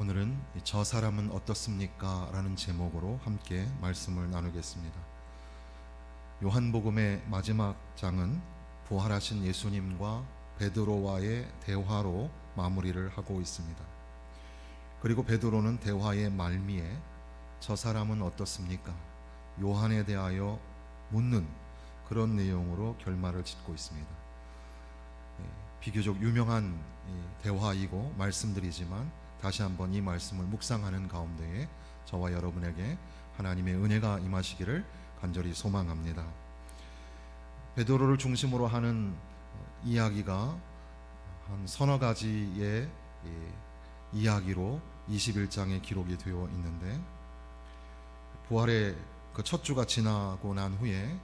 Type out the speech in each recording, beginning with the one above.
오늘은 저 사람은 어떻습니까? 라는 제목으로 함께 말씀을 나누겠습니다. 요한복음의 마지막 장은 부활하신 예수님과 베드로와의 대화로 마무리를 하고 있습니다. 그리고 베드로는 대화의 말미에 저 사람은 어떻습니까? 요한에 대하여 묻는 그런 내용으로 결말을 짓고 있습니다. 비교적 유명한 대화이고 말씀들이지만 다시 한번 이 말씀을 묵상하는 가운데에 저와 여러분에게 하나님의 은혜가 임하시기를 간절히 소망합니다. 베드로를 중심으로 하는 이야기가 한 서너 가지의 이야기로 21장에 기록이 되어 있는데, 부활의 그 첫 주가 지나고 난 후에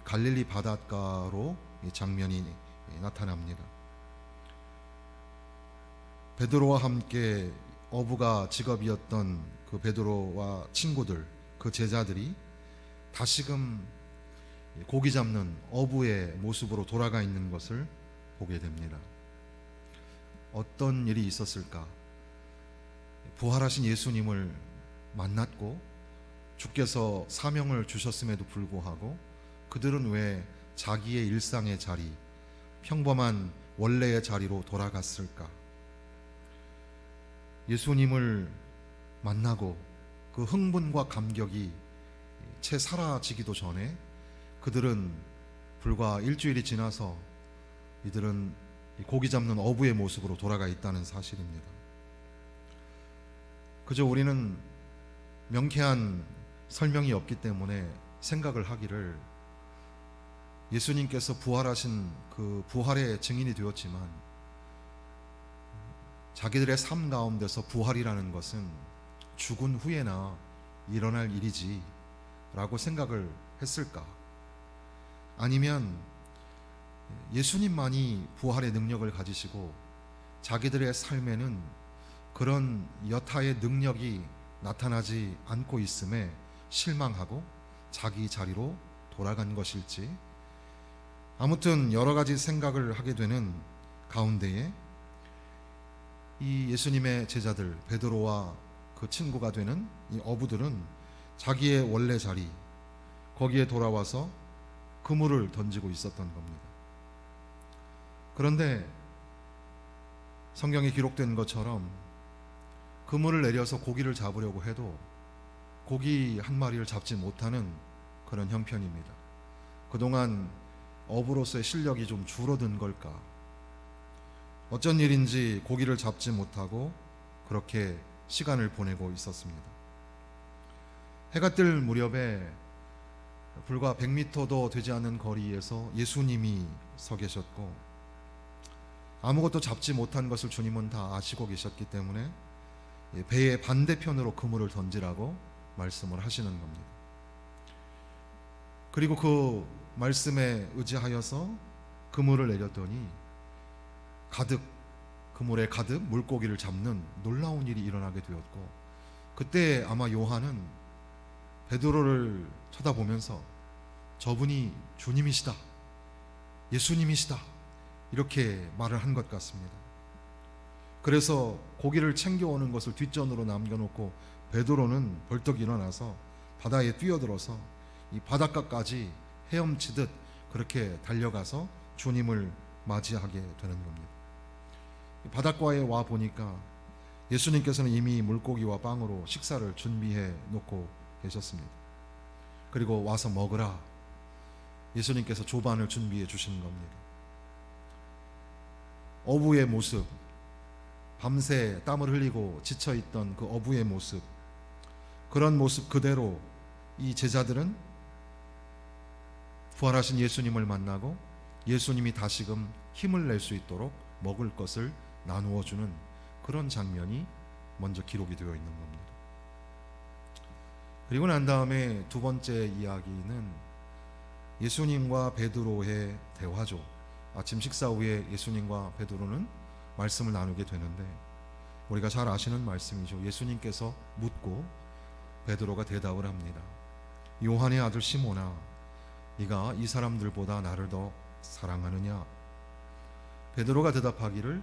갈릴리 바닷가로 이 장면이 나타납니다. 베드로와 함께 어부가 직업이었던 그 베드로와 친구들, 그 제자들이 다시금 고기 잡는 어부의 모습으로 돌아가 있는 것을 보게 됩니다. 어떤 일이 있었을까? 부활하신 예수님을 만났고 주께서 사명을 주셨음에도 불구하고 그들은 왜 자기의 일상의 자리, 평범한 원래의 자리로 돌아갔을까? 예수님을 만나고 그 흥분과 감격이 채 사라지기도 전에 그들은 불과 일주일이 지나서 이들은 고기 잡는 어부의 모습으로 돌아가 있다는 사실입니다. 그저 우리는 명쾌한 설명이 없기 때문에 생각을 하기를, 예수님께서 부활하신 그 부활의 증인이 되었지만 자기들의 삶 가운데서 부활이라는 것은 죽은 후에나 일어날 일이지 라고 생각을 했을까? 아니면 예수님만이 부활의 능력을 가지시고 자기들의 삶에는 그런 여타의 능력이 나타나지 않고 있음에 실망하고 자기 자리로 돌아간 것일지, 아무튼 여러 가지 생각을 하게 되는 가운데에 이 예수님의 제자들 베드로와 그 친구가 되는 이 어부들은 자기의 원래 자리, 거기에 돌아와서 그물을 던지고 있었던 겁니다. 그런데 성경에 기록된 것처럼 그물을 내려서 고기를 잡으려고 해도 고기 한 마리를 잡지 못하는 그런 형편입니다. 그동안 어부로서의 실력이 좀 줄어든 걸까? 어쩐 일인지 고기를 잡지 못하고 그렇게 시간을 보내고 있었습니다. 해가 뜰 무렵에 불과 100m도 되지 않은 거리에서 예수님이 서 계셨고, 아무것도 잡지 못한 것을 주님은 다 아시고 계셨기 때문에 배의 반대편으로 그물을 던지라고 말씀을 하시는 겁니다. 그리고 그 말씀에 의지하여서 그물을 내렸더니 그물에 가득 물고기를 잡는 놀라운 일이 일어나게 되었고, 그때 아마 요한은 베드로를 쳐다보면서 저분이 주님이시다, 예수님이시다, 이렇게 말을 한 것 같습니다. 그래서 고기를 챙겨오는 것을 뒷전으로 남겨놓고 베드로는 벌떡 일어나서 바다에 뛰어들어서 이 바닷가까지 헤엄치듯 그렇게 달려가서 주님을 맞이하게 되는 겁니다. 바닷가에 와 보니까 예수님께서는 이미 물고기와 빵으로 식사를 준비해 놓고 계셨습니다. 그리고 와서 먹으라, 예수님께서 조반을 준비해 주시는 겁니다. 어부의 모습, 밤새 땀을 흘리고 지쳐있던 그 어부의 모습, 그런 모습 그대로 이 제자들은 부활하신 예수님을 만나고 예수님이 다시금 힘을 낼 수 있도록 먹을 것을 나누어 주는 그런 장면이 먼저 기록이 되어 있는 겁니다. 그리고 난 다음에 두 번째 이야기는 예수님과 베드로의 대화죠. 아침 식사 후에 예수님과 베드로는 말씀을 나누게 되는데, 우리가 잘 아시는 말씀이죠. 예수님께서 묻고 베드로가 대답을 합니다. 요한의 아들 시몬아, 네가 이 사람들보다 나를 더 사랑하느냐? 베드로가 대답하기를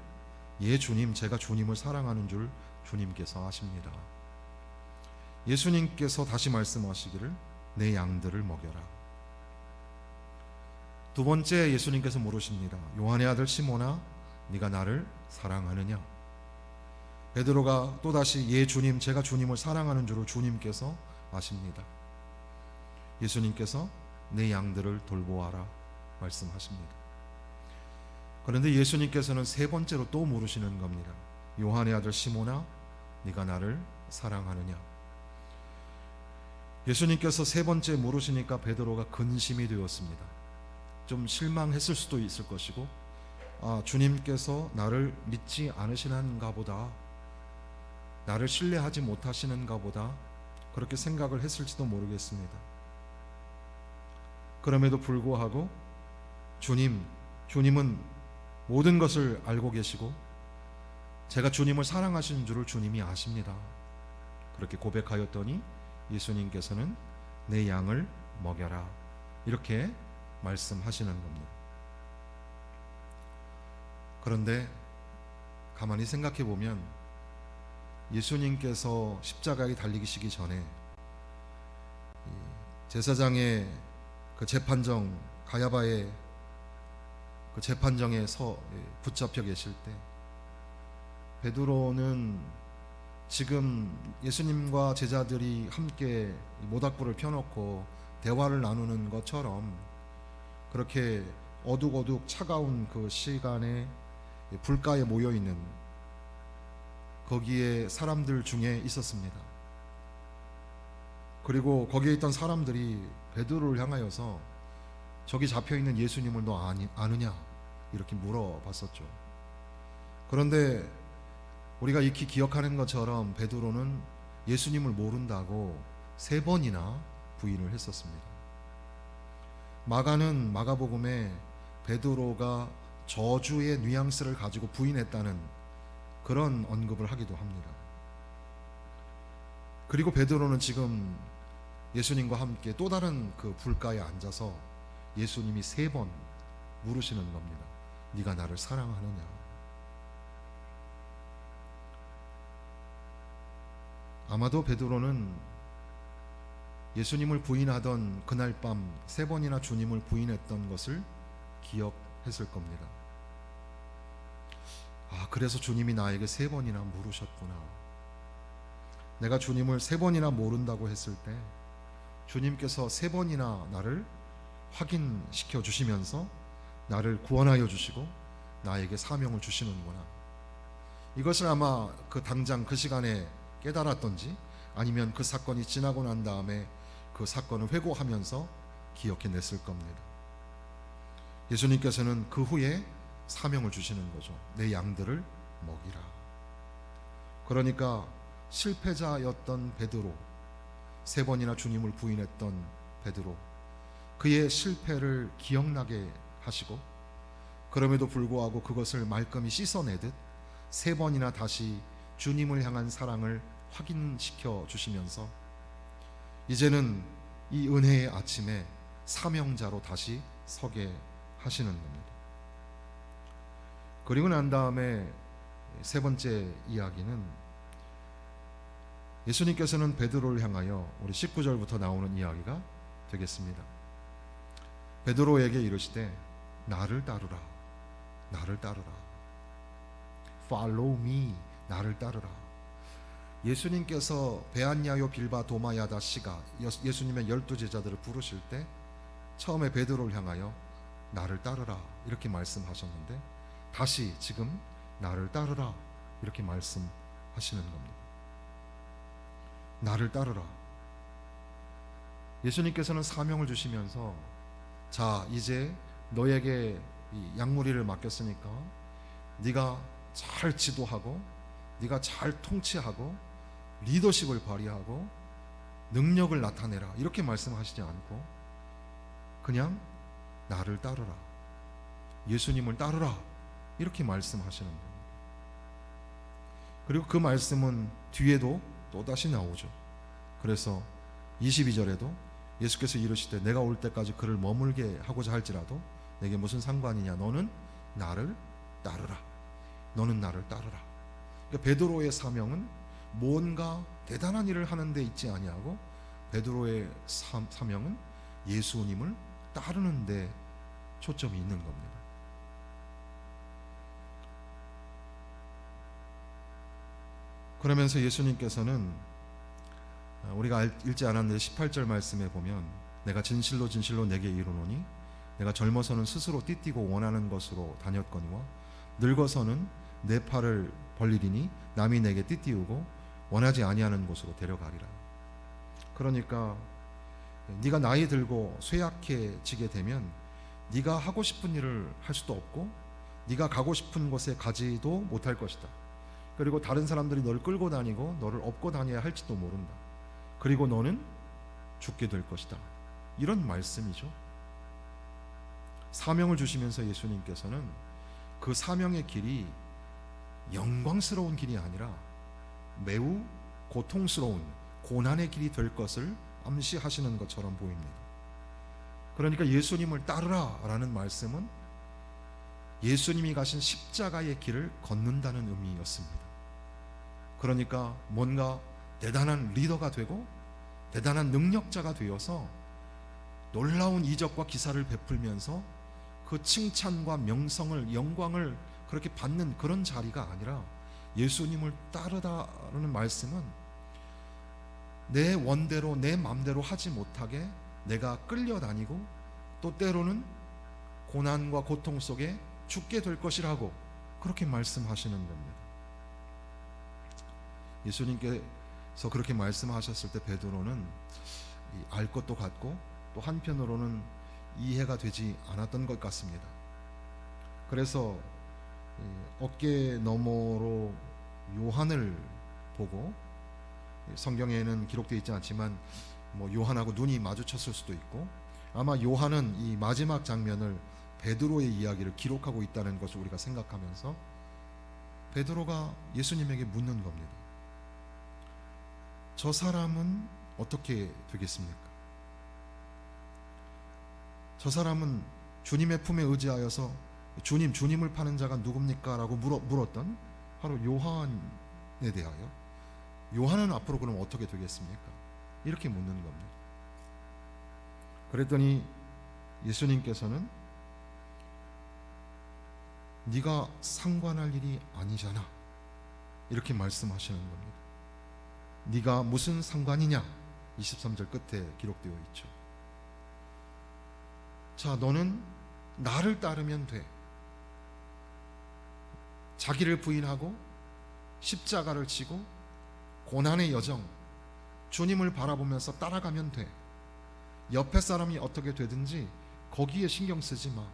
예 주님, 제가 주님을 사랑하는 줄 주님께서 아십니다. 예수님께서 다시 말씀하시기를 내 양들을 먹여라. 두 번째 예수님께서 물으십니다. 요한의 아들 시몬아, 네가 나를 사랑하느냐? 베드로가 또다시 예 주님, 제가 주님을 사랑하는 줄을 주님께서 아십니다. 예수님께서 내 양들을 돌보아라 말씀하십니다. 그런데 예수님께서는 세 번째로 또 물으시는 겁니다. 요한의 아들 시몬아, 네가 나를 사랑하느냐? 예수님께서 세 번째 물으시니까 베드로가 근심이 되었습니다. 좀 실망했을 수도 있을 것이고, 주님께서 나를 믿지 않으시는가 보다, 나를 신뢰하지 못하시는가 보다, 그렇게 생각을 했을지도 모르겠습니다. 그럼에도 불구하고 주님은 모든 것을 알고 계시고 제가 주님을 사랑하시는 줄을 주님이 아십니다. 그렇게 고백하였더니 예수님께서는 내 양을 먹여라 이렇게 말씀하시는 겁니다. 그런데 가만히 생각해 보면 예수님께서 십자가에 달리시기 전에 제사장의 그 재판정, 가야바의 그 재판정에 붙잡혀 계실 때 베드로는 지금 예수님과 제자들이 함께 모닥불을 펴놓고 대화를 나누는 것처럼 그렇게 어둑어둑 차가운 그 시간에 불가에 모여있는 거기에 사람들 중에 있었습니다. 그리고 거기에 있던 사람들이 베드로를 향하여서 저기 잡혀있는 예수님을 너 아느냐 이렇게 물어봤었죠. 그런데 우리가 익히 기억하는 것처럼 베드로는 예수님을 모른다고 3번이나 부인을 했었습니다. 마가는 마가복음에 베드로가 저주의 뉘앙스를 가지고 부인했다는 그런 언급을 하기도 합니다. 그리고 베드로는 지금 예수님과 함께 또 다른 그 불가에 앉아서 예수님이 3번 물으시는 겁니다. 네가 나를 사랑하느냐? 아마도 베드로는 예수님을 부인하던 그날 밤 3번이나 주님을 부인했던 것을 기억했을 겁니다. 그래서 주님이 나에게 3번이나 물으셨구나. 내가 주님을 3번이나 모른다고 했을 때 주님께서 3번이나 나를 확인시켜 주시면서 나를 구원하여 주시고 나에게 사명을 주시는구나. 이것을 아마 당장 그 시간에 깨달았던지 아니면 그 사건이 지나고 난 다음에 그 사건을 회고하면서 기억해냈을 겁니다. 예수님께서는 그 후에 사명을 주시는 거죠. 내 양들을 먹이라. 그러니까 실패자였던 베드로, 3번이나 주님을 부인했던 베드로, 그의 실패를 기억나게 하시고 그럼에도 불구하고 그것을 말끔히 씻어내듯 3번이나 다시 주님을 향한 사랑을 확인시켜 주시면서 이제는 이 은혜의 아침에 사명자로 다시 서게 하시는 겁니다. 그리고 난 다음에 3번째 이야기는 예수님께서는 베드로를 향하여 우리 19절부터 나오는 이야기가 되겠습니다. 베드로에게 이르시되 나를 따르라. 나를 따르라. Follow me. 나를 따르라. 예수님께서 베안야요 빌바 도마야다 시가 예수님의 12제자들을 부르실 때 처음에 베드로를 향하여 나를 따르라 이렇게 말씀하셨는데 다시 지금 나를 따르라 이렇게 말씀하시는 겁니다. 나를 따르라. 예수님께서는 사명을 주시면서 자, 이제 너에게 이 양무리를 맡겼으니까 네가 잘 지도하고 네가 잘 통치하고 리더십을 발휘하고 능력을 나타내라 이렇게 말씀하시지 않고 그냥 나를 따르라, 예수님을 따르라 이렇게 말씀하시는 겁니다. 그리고 그 말씀은 뒤에도 또다시 나오죠. 그래서 22절에도 예수께서 이르시되 내가 올 때까지 그를 머물게 하고자 할지라도 내게 무슨 상관이냐, 너는 나를 따르라. 너는 나를 따르라. 그러니까 베드로의 사명은 뭔가 대단한 일을 하는 데 있지 아니하고 베드로의 사명은 예수님을 따르는 데 초점이 있는 겁니다. 그러면서 예수님께서는 우리가 읽지 않았는데 18절 말씀에 보면 내가 진실로 진실로 내게 이르노니 내가 젊어서는 스스로 띠띠고 원하는 것으로 다녔거니와 늙어서는 내 팔을 벌리리니 남이 내게 띠띠우고 원하지 아니하는 곳으로 데려가리라. 그러니까 네가 나이 들고 쇠약해지게 되면 네가 하고 싶은 일을 할 수도 없고 네가 가고 싶은 곳에 가지도 못할 것이다. 그리고 다른 사람들이 너를 끌고 다니고 너를 업고 다녀야 할지도 모른다. 그리고 너는 죽게 될 것이다. 이런 말씀이죠. 사명을 주시면서 예수님께서는 그 사명의 길이 영광스러운 길이 아니라 매우 고통스러운 고난의 길이 될 것을 암시하시는 것처럼 보입니다. 그러니까 예수님을 따르라 라는 말씀은 예수님이 가신 십자가의 길을 걷는다는 의미였습니다. 그러니까 뭔가 대단한 리더가 되고 대단한 능력자가 되어서 놀라운 이적과 기사를 베풀면서 그 칭찬과 명성을 영광을 그렇게 받는 그런 자리가 아니라 예수님을 따르다라는 말씀은 내 원대로 내 마음대로 하지 못하게 내가 끌려다니고 또 때로는 고난과 고통 속에 죽게 될 것이라고 그렇게 말씀하시는 겁니다. 예수님께서 그렇게 말씀하셨을 때 베드로는 알 것도 같고 또 한편으로는 이해가 되지 않았던 것 같습니다. 그래서 어깨 너머로 요한을 보고, 성경에는 기록되어 있지 않지만 요한하고 눈이 마주쳤을 수도 있고, 아마 요한은 이 마지막 장면을 베드로의 이야기를 기록하고 있다는 것을 우리가 생각하면서 베드로가 예수님에게 묻는 겁니다. 저 사람은 어떻게 되겠습니까? 저 사람은 주님의 품에 의지하여서 주님을 파는 자가 누굽니까? 라고 물었던 바로 요한에 대하여 요한은 앞으로 그럼 어떻게 되겠습니까? 이렇게 묻는 겁니다. 그랬더니 예수님께서는 네가 상관할 일이 아니잖아 이렇게 말씀하시는 겁니다. 네가 무슨 상관이냐? 23절 끝에 기록되어 있죠. 자, 너는 나를 따르면 돼. 자기를 부인하고 십자가를 지고 고난의 여정 주님을 바라보면서 따라가면 돼. 옆에 사람이 어떻게 되든지 거기에 신경 쓰지 마.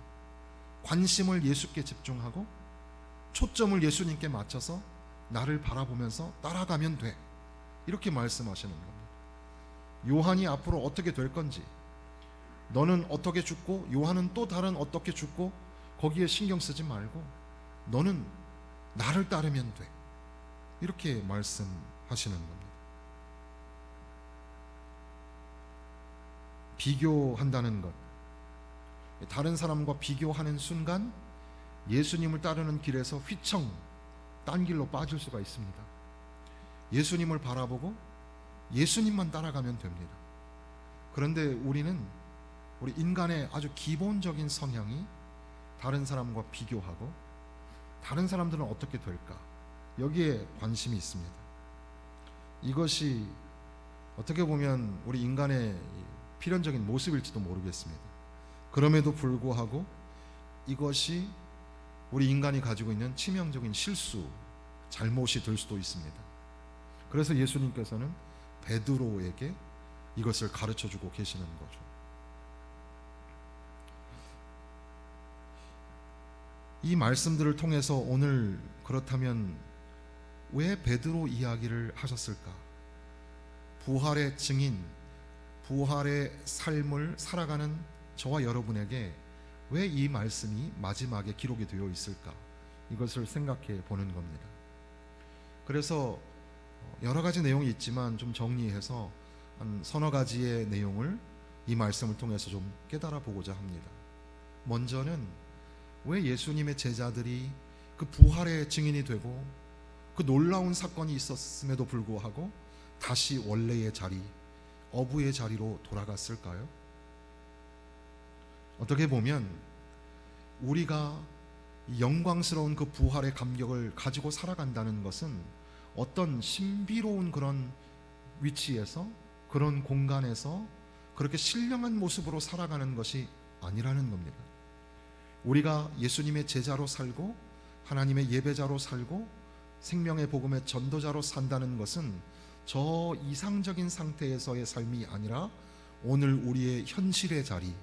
관심을 예수께 집중하고 초점을 예수님께 맞춰서 나를 바라보면서 따라가면 돼. 이렇게 말씀하시는 겁니다. 요한이 앞으로 어떻게 될 건지, 너는 어떻게 죽고 요한은 또 다른 어떻게 죽고 거기에 신경 쓰지 말고 너는 나를 따르면 돼. 이렇게 말씀하시는 겁니다. 비교한다는 것, 다른 사람과 비교하는 순간 예수님을 따르는 길에서 휘청 딴 길로 빠질 수가 있습니다. 예수님을 바라보고 예수님만 따라가면 됩니다. 그런데 우리 인간의 아주 기본적인 성향이 다른 사람과 비교하고 다른 사람들은 어떻게 될까? 여기에 관심이 있습니다. 이것이 어떻게 보면 우리 인간의 필연적인 모습일지도 모르겠습니다. 그럼에도 불구하고 이것이 우리 인간이 가지고 있는 치명적인 실수, 잘못이 될 수도 있습니다. 그래서 예수님께서는 베드로에게 이것을 가르쳐주고 계시는 거죠. 이 말씀들을 통해서 오늘 그렇다면 왜 베드로 이야기를 하셨을까? 부활의 증인, 부활의 삶을 살아가는 저와 여러분에게 왜 이 말씀이 마지막에 기록이 되어 있을까? 이것을 생각해 보는 겁니다. 그래서 여러 가지 내용이 있지만 좀 정리해서 한 서너 가지의 내용을 이 말씀을 통해서 좀 깨달아 보고자 합니다. 먼저는 왜 예수님의 제자들이 그 부활의 증인이 되고 그 놀라운 사건이 있었음에도 불구하고 다시 원래의 자리, 어부의 자리로 돌아갔을까요? 어떻게 보면 우리가 영광스러운 그 부활의 감격을 가지고 살아간다는 것은 어떤 신비로운 그런 위치에서, 그런 공간에서 그렇게 신령한 모습으로 살아가는 것이 아니라는 겁니다. 우리가 예수님의 제자로 살고 하나님의 예배자로 살고 생명의 복음의 전도자로 산다는 것은 저 이상적인 상태에서의 삶이 아니라 오늘 우리의 현실의 자리,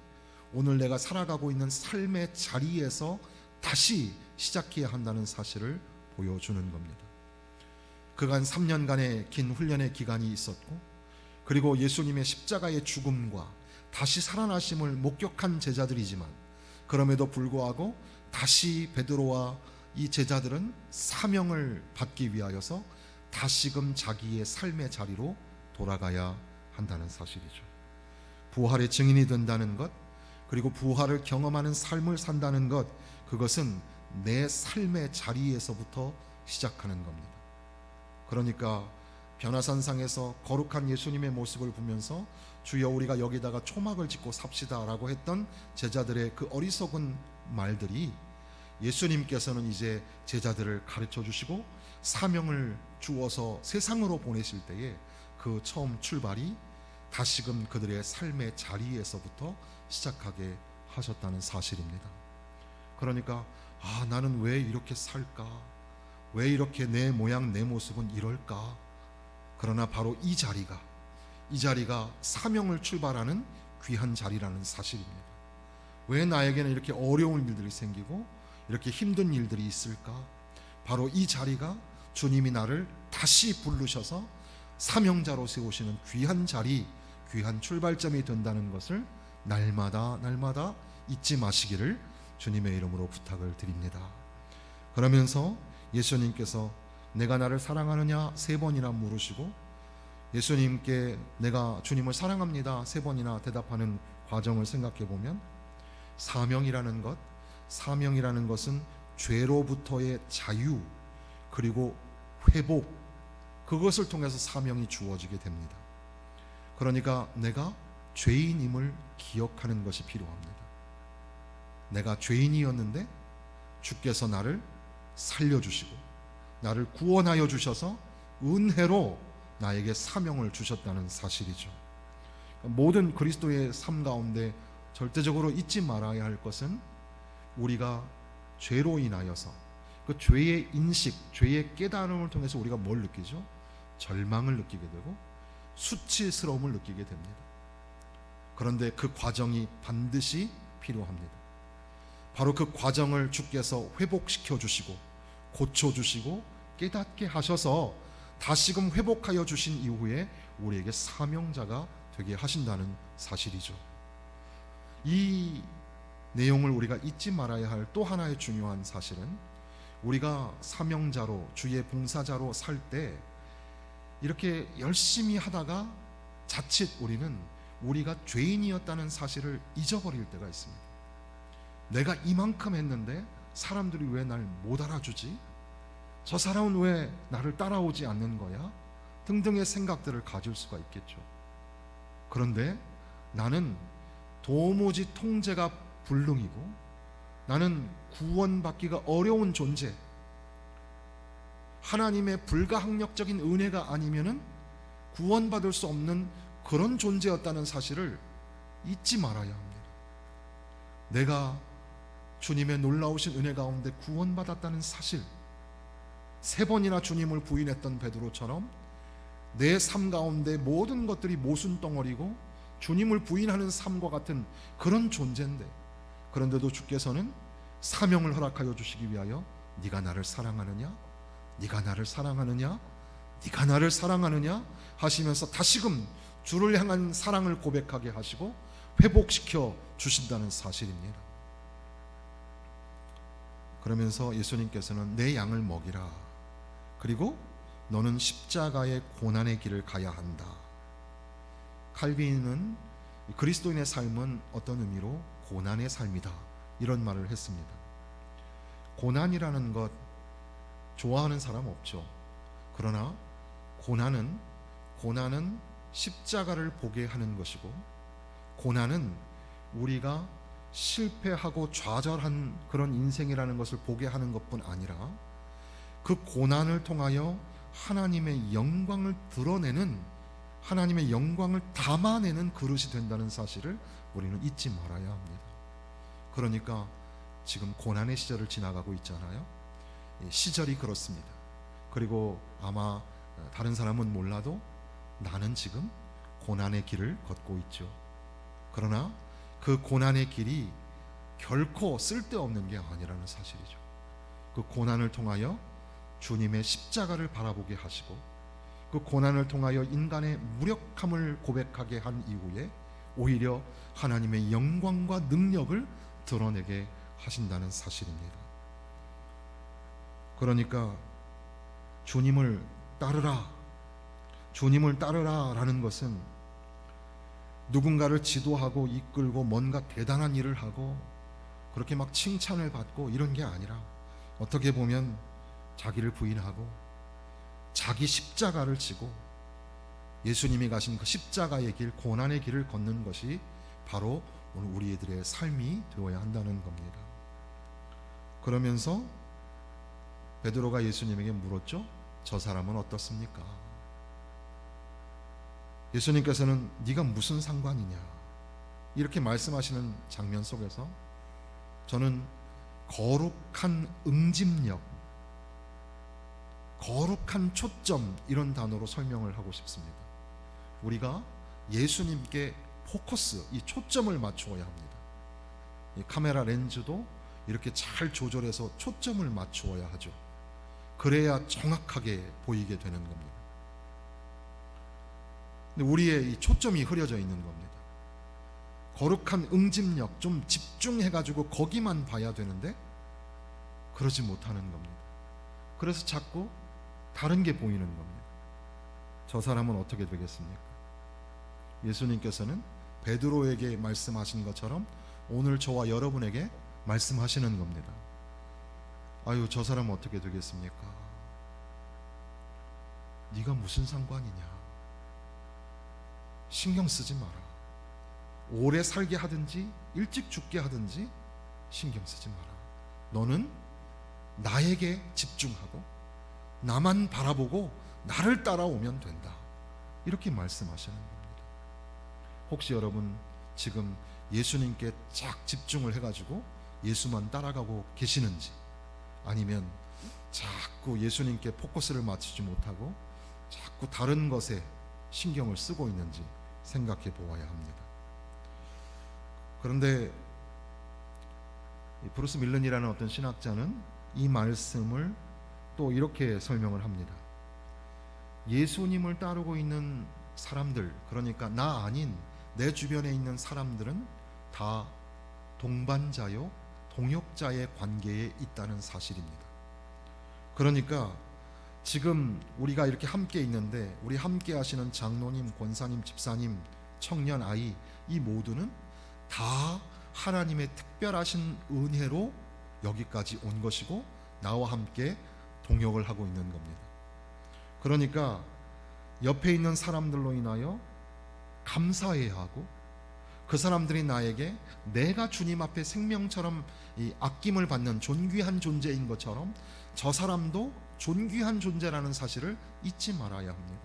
오늘 내가 살아가고 있는 삶의 자리에서 다시 시작해야 한다는 사실을 보여주는 겁니다. 그간 3년간의 긴 훈련의 기간이 있었고, 그리고 예수님의 십자가의 죽음과 다시 살아나심을 목격한 제자들이지만, 그럼에도 불구하고 다시 베드로와 이 제자들은 사명을 받기 위하여서 다시금 자기의 삶의 자리로 돌아가야 한다는 사실이죠. 부활의 증인이 된다는 것, 그리고 부활을 경험하는 삶을 산다는 것, 그것은 내 삶의 자리에서부터 시작하는 겁니다. 그러니까 변화산상에서 거룩한 예수님의 모습을 보면서 주여 우리가 여기다가 초막을 짓고 삽시다 라고 했던 제자들의 그 어리석은 말들이 예수님께서는 이제 제자들을 가르쳐 주시고 사명을 주어서 세상으로 보내실 때에 그 처음 출발이 다시금 그들의 삶의 자리에서부터 시작하게 하셨다는 사실입니다. 그러니까 나는 왜 이렇게 살까? 왜 이렇게 내 모양 내 모습은 이럴까? 그러나 바로 이 자리가 사명을 출발하는 귀한 자리라는 사실입니다. 왜 나에게는 이렇게 어려운 일들이 생기고 이렇게 힘든 일들이 있을까? 바로 이 자리가 주님이 나를 다시 부르셔서 사명자로 세우시는 귀한 자리, 귀한 출발점이 된다는 것을 날마다 잊지 마시기를 주님의 이름으로 부탁을 드립니다. 그러면서 예수님께서 내가 나를 사랑하느냐 3번이나 물으시고, 예수님께 내가 주님을 사랑합니다 3번이나 대답하는 과정을 생각해 보면, 사명이라는 것은 죄로부터의 자유, 그리고 회복, 그것을 통해서 사명이 주어지게 됩니다. 그러니까 내가 죄인임을 기억하는 것이 필요합니다. 내가 죄인이었는데 주께서 나를 살려주시고 나를 구원하여 주셔서 은혜로 나에게 사명을 주셨다는 사실이죠. 모든 그리스도의 삶 가운데 절대적으로 잊지 말아야 할 것은 우리가 죄로 인하여서 그 죄의 인식, 죄의 깨달음을 통해서 우리가 뭘 느끼죠? 절망을 느끼게 되고 수치스러움을 느끼게 됩니다. 그런데 그 과정이 반드시 필요합니다. 바로 그 과정을 주께서 회복시켜 주시고 고쳐 주시고 깨닫게 하셔서 다시금 회복하여 주신 이후에 우리에게 사명자가 되게 하신다는 사실이죠. 이 내용을 우리가 잊지 말아야 할 또 하나의 중요한 사실은, 우리가 사명자로 주의 봉사자로 살 때 이렇게 열심히 하다가 자칫 우리가 죄인이었다는 사실을 잊어버릴 때가 있습니다. 내가 이만큼 했는데 사람들이 왜 날 못 알아주지? 저 사람은 왜 나를 따라오지 않는 거야? 등등의 생각들을 가질 수가 있겠죠. 그런데 나는 도무지 통제가 불능이고, 나는 구원받기가 어려운 존재, 하나님의 불가항력적인 은혜가 아니면은 구원받을 수 없는 그런 존재였다는 사실을 잊지 말아야 합니다. 내가 주님의 놀라우신 은혜 가운데 구원받았다는 사실, 3번이나 주님을 부인했던 베드로처럼 내 삶 가운데 모든 것들이 모순덩어리고 주님을 부인하는 삶과 같은 그런 존재인데, 그런데도 주께서는 사명을 허락하여 주시기 위하여 네가 나를 사랑하느냐? 네가 나를 사랑하느냐? 네가 나를 사랑하느냐? 하시면서 다시금 주를 향한 사랑을 고백하게 하시고 회복시켜 주신다는 사실입니다. 그러면서 예수님께서는 내 양을 먹이라. 그리고 너는 십자가의 고난의 길을 가야 한다. 칼빈은 그리스도인의 삶은 어떤 의미로 고난의 삶이다, 이런 말을 했습니다. 고난이라는 것, 좋아하는 사람 없죠. 그러나 고난은 십자가를 보게 하는 것이고, 고난은 우리가 실패하고 좌절한 그런 인생이라는 것을 보게 하는 것뿐 아니라 그 고난을 통하여 하나님의 영광을 드러내는, 하나님의 영광을 담아내는 그릇이 된다는 사실을 우리는 잊지 말아야 합니다. 그러니까 지금 고난의 시절을 지나가고 있잖아요. 시절이 그렇습니다. 그리고 아마 다른 사람은 몰라도 나는 지금 고난의 길을 걷고 있죠. 그러나 그 고난의 길이 결코 쓸데없는 게 아니라는 사실이죠. 그 고난을 통하여 주님의 십자가를 바라보게 하시고, 그 고난을 통하여 인간의 무력함을 고백하게 한 이후에 오히려 하나님의 영광과 능력을 드러내게 하신다는 사실입니다. 그러니까 주님을 따르라 라는 것은 누군가를 지도하고 이끌고 뭔가 대단한 일을 하고 그렇게 막 칭찬을 받고 이런 게 아니라, 어떻게 보면 자기를 부인하고 자기 십자가를 지고 예수님이 가신 그 십자가의 길, 고난의 길을 걷는 것이 바로 오늘 우리들의 삶이 되어야 한다는 겁니다. 그러면서 베드로가 예수님에게 물었죠. 저 사람은 어떻습니까? 예수님께서는 네가 무슨 상관이냐 이렇게 말씀하시는 장면 속에서 저는 거룩한 응집력, 거룩한 초점, 이런 단어로 설명을 하고 싶습니다. 우리가 예수님께 포커스, 이 초점을 맞추어야 합니다. 이 카메라 렌즈도 이렇게 잘 조절해서 초점을 맞추어야 하죠. 그래야 정확하게 보이게 되는 겁니다. 근데 우리의 이 초점이 흐려져 있는 겁니다. 거룩한 응집력, 좀 집중해가지고 거기만 봐야 되는데 그러지 못하는 겁니다. 그래서 자꾸 다른 게 보이는 겁니다. 저 사람은 어떻게 되겠습니까? 예수님께서는 베드로에게 말씀하신 것처럼 오늘 저와 여러분에게 말씀하시는 겁니다. 아유, 저 사람은 어떻게 되겠습니까? 네가 무슨 상관이냐? 신경 쓰지 마라. 오래 살게 하든지 일찍 죽게 하든지 신경 쓰지 마라. 너는 나에게 집중하고 나만 바라보고 나를 따라오면 된다. 이렇게 말씀하시는 겁니다. 혹시 여러분 지금 예수님께 쫙 집중을 해가지고 예수만 따라가고 계시는지, 아니면 자꾸 예수님께 포커스를 맞추지 못하고 자꾸 다른 것에 신경을 쓰고 있는지 생각해 보아야 합니다. 그런데 브루스 밀런이라는 어떤 신학자는 이 말씀을 또 이렇게 설명을 합니다. 예수님을 따르고 있는 사람들, 그러니까 나 아닌 내 주변에 있는 사람들은 다 동반자요, 동역자의 관계에 있다는 사실입니다. 그러니까 지금 우리가 이렇게 함께 있는데 우리 함께 하시는 장로님, 권사님, 집사님, 청년, 아이, 이 모두는 다 하나님의 특별하신 은혜로 여기까지 온 것이고 나와 함께 동역을 하고 있는 겁니다. 그러니까 옆에 있는 사람들로 인하여 감사해야 하고, 그 사람들이 나에게 내가 주님 앞에 생명처럼 이 아낌을 받는 존귀한 존재인 것처럼 저 사람도 존귀한 존재라는 사실을 잊지 말아야 합니다.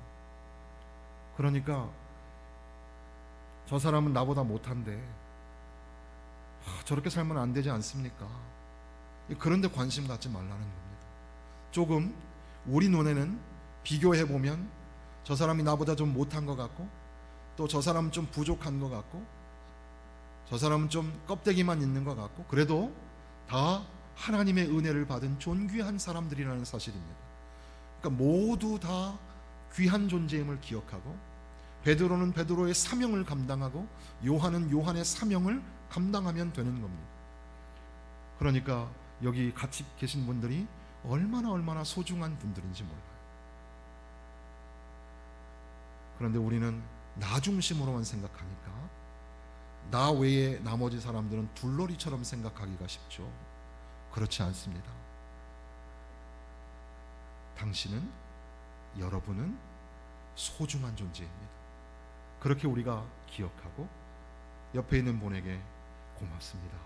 그러니까 저 사람은 나보다 못한데 저렇게 살면 안 되지 않습니까? 그런데 관심 갖지 말라는 겁니다. 조금 우리 눈에는 비교해보면 저 사람이 나보다 좀 못한 것 같고, 또 저 사람은 좀 부족한 것 같고, 저 사람은 좀 껍데기만 있는 것 같고, 그래도 다 하나님의 은혜를 받은 존귀한 사람들이라는 사실입니다. 그러니까 모두 다 귀한 존재임을 기억하고, 베드로는 베드로의 사명을 감당하고 요한은 요한의 사명을 감당하면 되는 겁니다. 그러니까 여기 같이 계신 분들이 얼마나 소중한 분들인지 몰라요. 그런데 우리는 나 중심으로만 생각하니까 나 외에 나머지 사람들은 둘러리처럼 생각하기가 쉽죠. 그렇지 않습니다. 당신은, 여러분은 소중한 존재입니다. 그렇게 우리가 기억하고 옆에 있는 분에게 고맙습니다,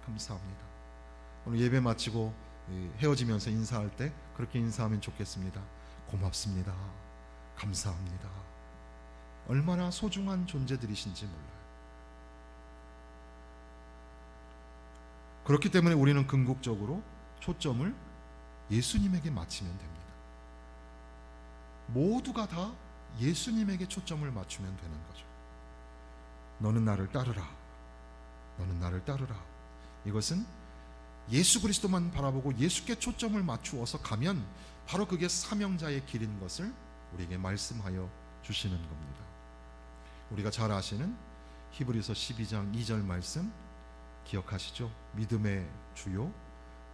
감사합니다. 오늘 예배 마치고 헤어지면서 인사할 때 그렇게 인사하면 좋겠습니다. 고맙습니다, 감사합니다. 얼마나 소중한 존재들이신지 몰라요. 그렇기 때문에 우리는 궁극적으로 초점을 예수님에게 맞추면 됩니다. 모두가 다 예수님에게 초점을 맞추면 되는 거죠. 너는 나를 따르라, 너는 나를 따르라. 이것은 예수 그리스도만 바라보고 예수께 초점을 맞추어서 가면 바로 그게 사명자의 길인 것을 우리에게 말씀하여 주시는 겁니다. 우리가 잘 아시는 히브리서 12장 2절 말씀 기억하시죠? 믿음의 주요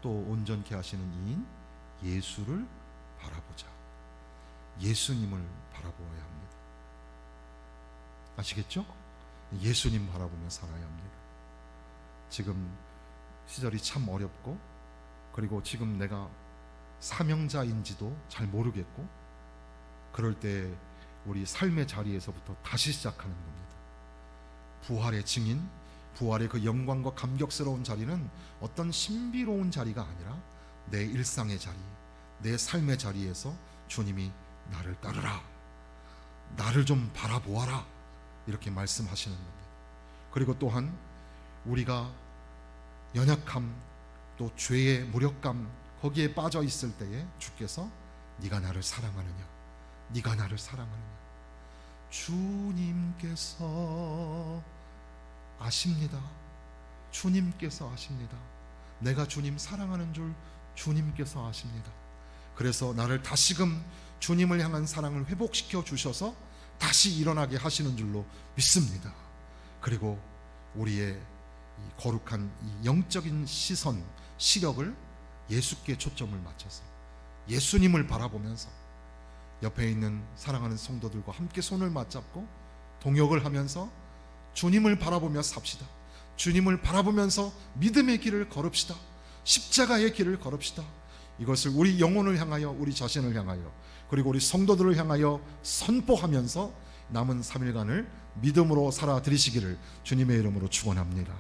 또 온전케 하시는 이인 예수를 바라보자. 예수님을 바라보아야 합니다. 아시겠죠? 예수님 바라보며 살아야 합니다. 지금 시절이 참 어렵고, 그리고 지금 내가 사명자인지도 잘 모르겠고, 그럴 때 우리 삶의 자리에서부터 다시 시작하는 겁니다. 부활의 증인, 부활의 그 영광과 감격스러운 자리는 어떤 신비로운 자리가 아니라 내 일상의 자리, 내 삶의 자리에서 주님이 나를 따르라, 나를 좀 바라보아라, 이렇게 말씀하시는 겁니다. 그리고 또한 우리가 연약함, 또 죄의 무력감, 거기에 빠져 있을 때에 주께서 네가 나를 사랑하느냐, 네가 나를 사랑하느냐. 주님께서 아십니다. 주님께서 아십니다. 내가 주님 사랑하는 줄 주님께서 아십니다. 그래서 나를 다시금 주님을 향한 사랑을 회복시켜 주셔서 다시 일어나게 하시는 줄로 믿습니다. 그리고 우리의 이 거룩한 이 영적인 시선, 시력을 예수께 초점을 맞춰서 예수님을 바라보면서 옆에 있는 사랑하는 성도들과 함께 손을 맞잡고 동역을 하면서 주님을 바라보며 삽시다. 주님을 바라보면서 믿음의 길을 걸읍시다. 십자가의 길을 걸읍시다. 이것을 우리 영혼을 향하여, 우리 자신을 향하여, 그리고 우리 성도들을 향하여 선포하면서 남은 3일간을 믿음으로 살아드리시기를 주님의 이름으로 축원합니다.